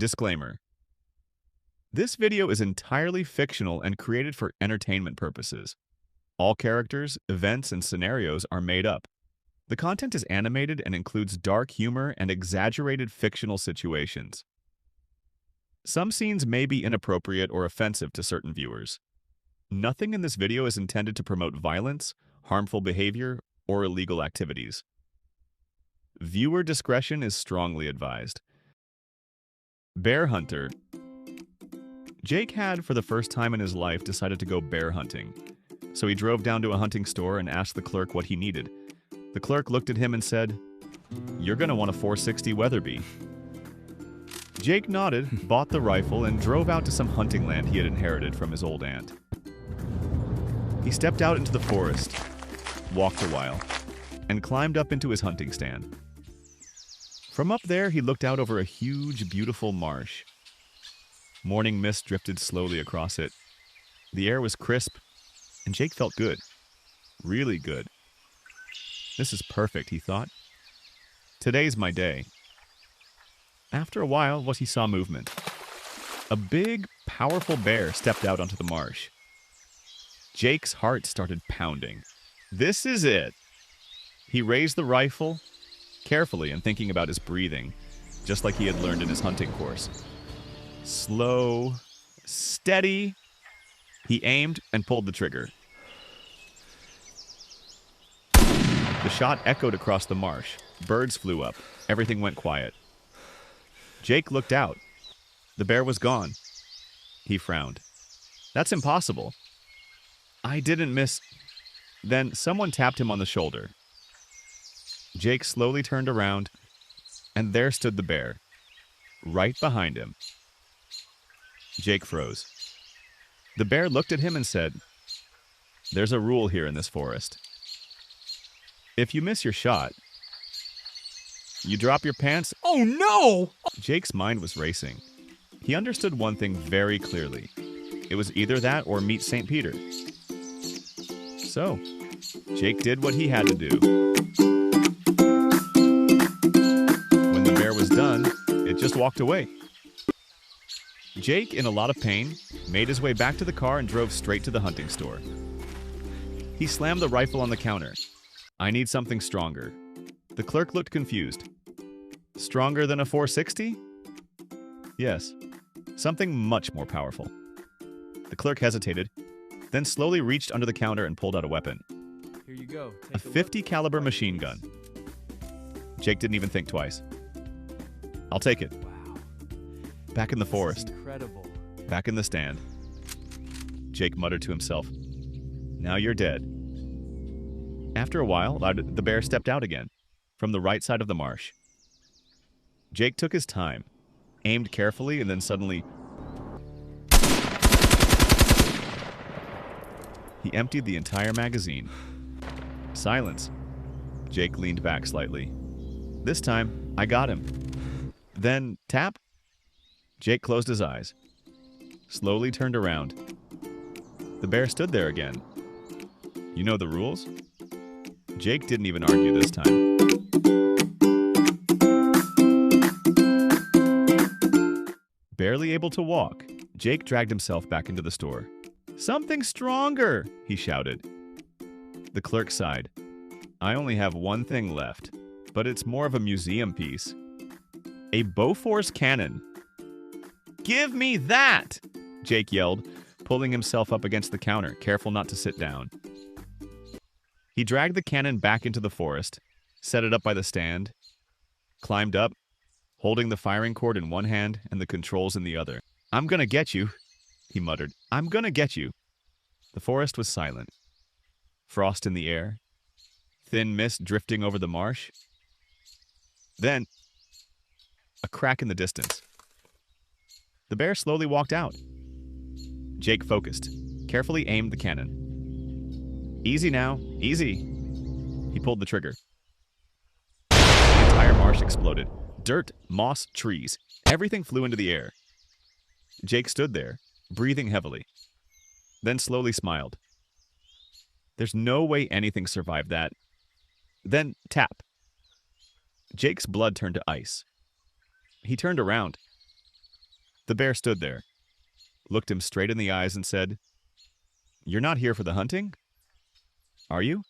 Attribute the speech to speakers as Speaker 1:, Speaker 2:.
Speaker 1: Disclaimer. This video is entirely fictional and created for entertainment purposes. All characters, events, and scenarios are made up. The content is animated and includes dark humor and exaggerated fictional situations. Some scenes may be inappropriate or offensive to certain viewers. Nothing in this video is intended to promote violence, harmful behavior, or illegal activities. Viewer discretion is strongly advised. Bear hunter. Jake had, for the first time in his life, decided to go bear hunting. So he drove down to a hunting store and asked the clerk what he needed. The clerk looked at him and said, "You're gonna want a 460 Weatherby." Jake nodded, bought the rifle, and drove out to some hunting land he had inherited from his old aunt. He stepped out into the forest, walked a while, and climbed up into his hunting stand. From up there, he looked out over a huge, beautiful marsh. Morning mist drifted slowly across it. The air was crisp, and Jake felt good. Really good. This is perfect, he thought. Today's my day. After a while, he saw movement. A big, powerful bear stepped out onto the marsh. Jake's heart started pounding. This is it. He raised the rifle, carefully and thinking about his breathing, just like he had learned in his hunting course. Slow, steady. He aimed and pulled the trigger. The shot echoed across the marsh. Birds flew up. Everything went quiet. Jake looked out. The bear was gone. He frowned. That's impossible. I didn't miss... Then someone tapped him on the shoulder. Jake slowly turned around, and there stood the bear, right behind him. Jake froze. The bear looked at him and said, "There's a rule here in this forest. If you miss your shot, you drop your pants."
Speaker 2: Oh no!
Speaker 1: Jake's mind was racing. He understood one thing very clearly. It was either that or meet St. Peter. So, Jake did what he had to do. When the bear was done, it just walked away. Jake, in a lot of pain, made his way back to the car and drove straight to the hunting store. He slammed the rifle on the counter. "I need something stronger." The clerk looked confused. "Stronger than a 460? "Yes, something much more powerful." The clerk hesitated, then slowly reached under the counter and pulled out a weapon.
Speaker 2: Here you go.
Speaker 1: A 50 caliber machine gun. Jake didn't even think twice. "I'll take it."
Speaker 2: Wow.
Speaker 1: Back in the forest,
Speaker 2: Incredible.
Speaker 1: back in the stand. Jake muttered to himself, "Now you're dead." After a while, the bear stepped out again, from the right side of the marsh. Jake took his time, aimed carefully, and then suddenly... He emptied the entire magazine. Silence. Jake leaned back slightly. This time, I got him. Then, tap. Jake closed his eyes, slowly turned around. The bear stood there again. You know the rules? Jake didn't even argue this time. Barely able to walk, Jake dragged himself back into the store. "Something stronger!" he shouted. The clerk sighed. "I only have one thing left, but it's more of a museum piece. A Bofors cannon." "Give me that!" Jake yelled, pulling himself up against the counter, careful not to sit down. He dragged the cannon back into the forest, set it up by the stand, climbed up, holding the firing cord in one hand and the controls in the other. "I'm gonna get you," he muttered. "I'm gonna get you." The forest was silent. Frost in the air, thin mist drifting over the marsh. Then, a crack in the distance. The bear slowly walked out. Jake focused, carefully aimed the cannon. "Easy now, easy." He pulled the trigger. The entire marsh exploded. Dirt, moss, trees. Everything flew into the air. Jake stood there, breathing heavily, then slowly smiled. There's no way anything survived that. Then, tap. Jake's blood turned to ice. He turned around. The bear stood there, looked him straight in the eyes, and said, "You're not here for the hunting, are you?"